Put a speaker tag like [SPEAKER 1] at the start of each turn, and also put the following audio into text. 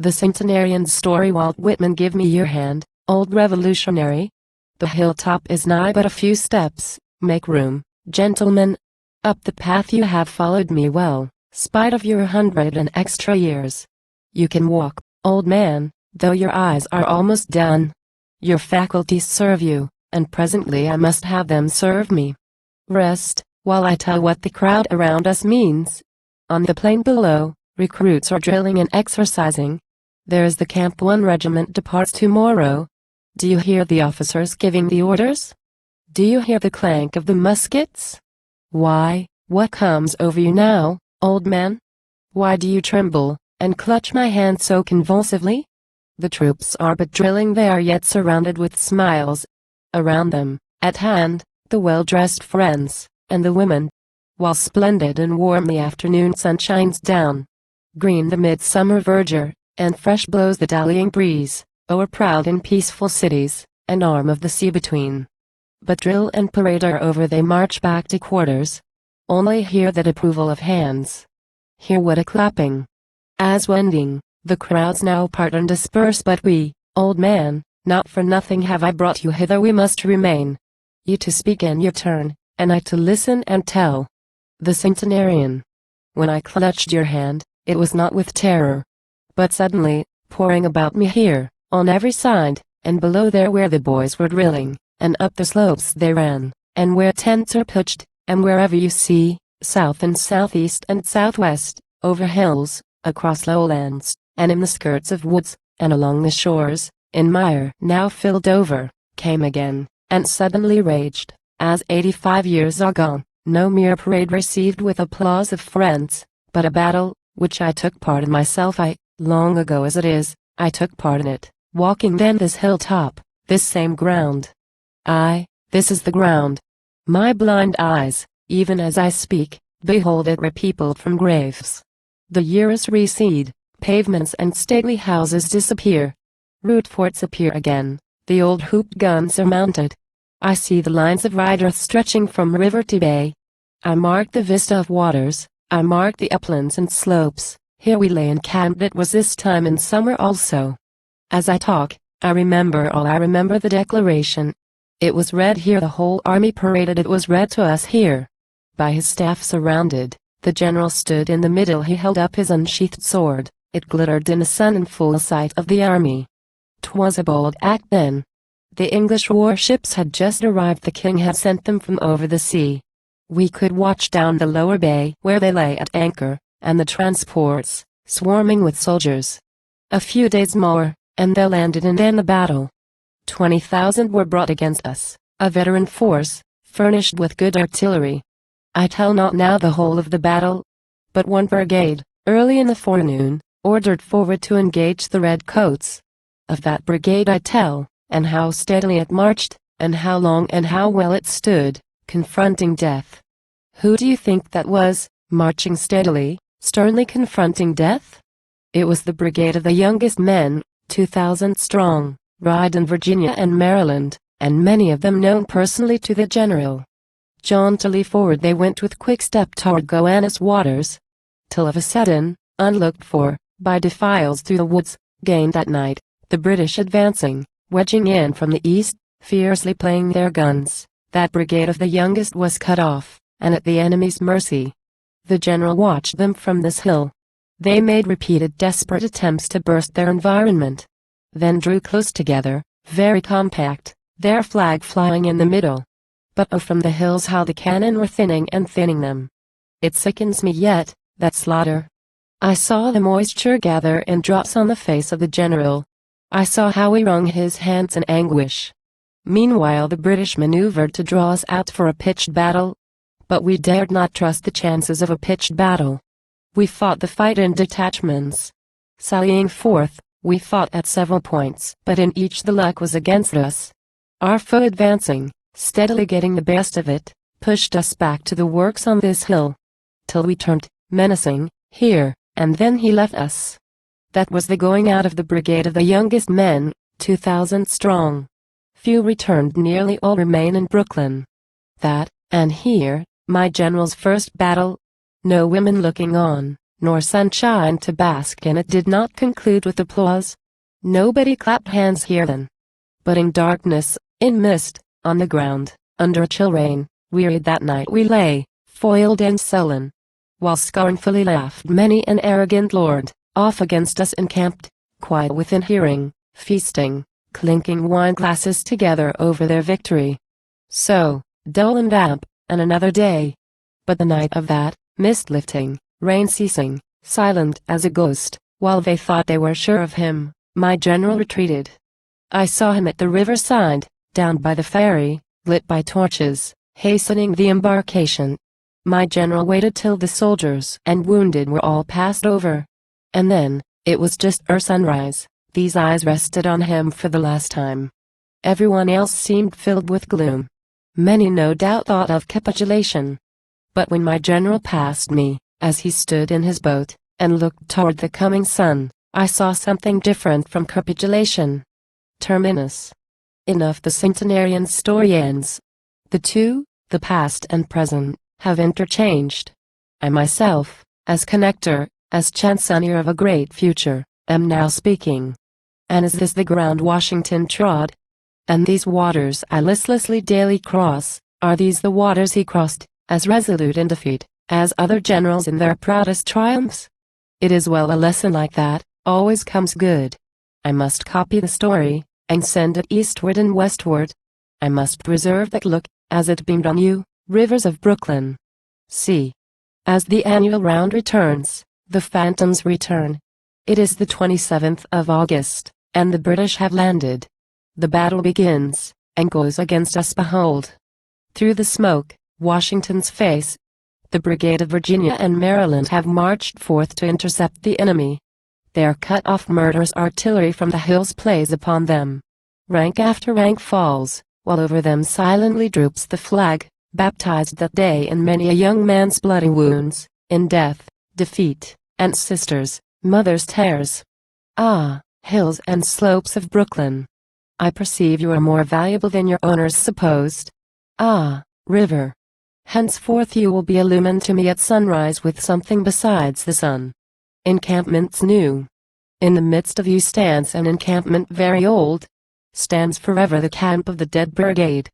[SPEAKER 1] The Centenarian's story. Walt Whitman. Give me your hand, old revolutionary. The hilltop is nigh but a few steps, make room, gentlemen. Up the path you have followed me well, spite of your 100 and extra years. You can walk, old man, though your eyes are almost done. Your faculties serve you, and presently I must have them serve me. Rest, while I tell what the crowd around us means. On the plain below, recruits are drilling and exercising. There is the camp. 1 regiment departs tomorrow. Do you hear the officers giving the orders? Do you hear the clank of the muskets? Why, what comes over you now, old man? Why do you tremble, and clutch my hand so convulsively? The troops are but drilling. They are yet surrounded with smiles. Around them, at hand, the well-dressed friends, and the women. While splendid and warm the afternoon sun shines down. Green the midsummer verdure, and fresh blows the dallying breeze, o'er proud and peaceful cities, and arm of the sea between. But drill and parade are over. They march back to quarters. Only hear that approval of hands. Hear what a clapping. As wending, the crowds now part and disperse. But we, old man, not for nothing have I brought you hither. We must remain. You to speak in your turn, and I to listen and tell. The Centenarian. When I clutched your hand, it was not with terror. But suddenly, pouring about me here, on every side, and below there where the boys were drilling, and up the slopes they ran, and where tents are pitched, and wherever you see, south and southeast and southwest, over hills, across lowlands, and in the skirts of woods, and along the shores, in mire now filled over, came again, and suddenly raged, as 85 years are gone, no mere parade received with applause of friends, but a battle, which I took part in myself. Long ago as it is, I took part in it, walking then this hilltop, this same ground. This is the ground. My blind eyes, even as I speak, behold it repeopled from graves. The years recede, pavements and stately houses disappear. Rude forts appear again, the old hooped guns are mounted. I see the lines of riders stretching from river to bay. I mark the vista of waters, I mark the uplands and slopes. Here we lay encamped. It was this time in summer also. As I talk, I remember all. I remember the declaration. It was read here. The whole army paraded. It was read to us here. By his staff surrounded, the general stood in the middle. He held up his unsheathed sword. It glittered in the sun in full sight of the army. 'Twas a bold act then. The English warships had just arrived. The king had sent them from over the sea. We could watch down the lower bay where they lay at anchor, and the transports, swarming with soldiers. A few days more, and they landed, and then the battle. 20,000 were brought against us, a veteran force, furnished with good artillery. I tell not now the whole of the battle, but 1 brigade, early in the forenoon, ordered forward to engage the redcoats. Of that brigade I tell, and how steadily it marched, and how long and how well it stood, confronting death. Who do you think that was, marching steadily, sternly confronting death? It was the brigade of the youngest men, 2,000 strong, ride in Virginia and Maryland, and many of them known personally to the general. Jauntily forward they went with quick step toward Gowanus waters, till of a sudden, unlooked for, by defiles through the woods, gained at night, the British advancing, wedging in from the east, fiercely playing their guns. That brigade of the youngest was cut off, and at the enemy's mercy. The general watched them from this hill. They made repeated desperate attempts to burst their environment, then drew close together, very compact, their flag flying in the middle. But oh, from the hills how the cannon were thinning and thinning them. It sickens me yet, that slaughter. I saw the moisture gather in drops on the face of the general. I saw how he wrung his hands in anguish. Meanwhile the British maneuvered to draw us out for a pitched battle. But we dared not trust the chances of a pitched battle. We fought the fight in detachments. Sallying forth, we fought at several points, but in each the luck was against us. Our foe advancing, steadily getting the best of it, pushed us back to the works on this hill, till we turned, menacing, here, and then he left us. That was the going out of the brigade of the youngest men, 2,000 strong. Few returned, nearly all remain in Brooklyn. That, and here, my general's first battle. No women looking on, nor sunshine to bask in. It did not conclude with applause. Nobody clapped hands here then. But in darkness, in mist, on the ground, under a chill rain, wearied that night we lay, foiled and sullen. While scornfully laughed many an arrogant lord, off against us encamped, quiet within hearing, feasting, clinking wine glasses together over their victory. So, dull and damp, and another day. But the night of that, mist lifting, rain ceasing, silent as a ghost, while they thought they were sure of him, my general retreated. I saw him at the riverside, down by the ferry, lit by torches, hastening the embarkation. My general waited till the soldiers and wounded were all passed over. And then, it was just ere sunrise, these eyes rested on him for the last time. Everyone else seemed filled with gloom. Many no doubt thought of capitulation. But when my general passed me, as he stood in his boat, and looked toward the coming sun, I saw something different from capitulation. Terminus. Enough, the Centenarian story ends. The two, the past and present, have interchanged. I myself, as connector, as chancellor of a great future, am now speaking. And is this the ground Washington trod? And these waters I listlessly daily cross, are these the waters he crossed, as resolute in defeat, as other generals in their proudest triumphs? It is well, a lesson like that always comes good. I must copy the story, and send it eastward and westward. I must preserve that look, as it beamed on you, rivers of Brooklyn. See. As the annual round returns, the phantoms return. It is the 27th of August, and the British have landed. The battle begins, and goes against us. Behold, through the smoke, Washington's face. The brigade of Virginia and Maryland have marched forth to intercept the enemy. Their cut-off murderous artillery from the hills plays upon them. Rank after rank falls, while over them silently droops the flag, baptized that day in many a young man's bloody wounds, in death, defeat, and sisters, mothers' tears. Ah, hills and slopes of Brooklyn! I perceive you are more valuable than your owners supposed. Ah, river! Henceforth you will be illumined to me at sunrise with something besides the sun. Encampments new. In the midst of you stands an encampment very old. Stands forever the camp of the dead brigade.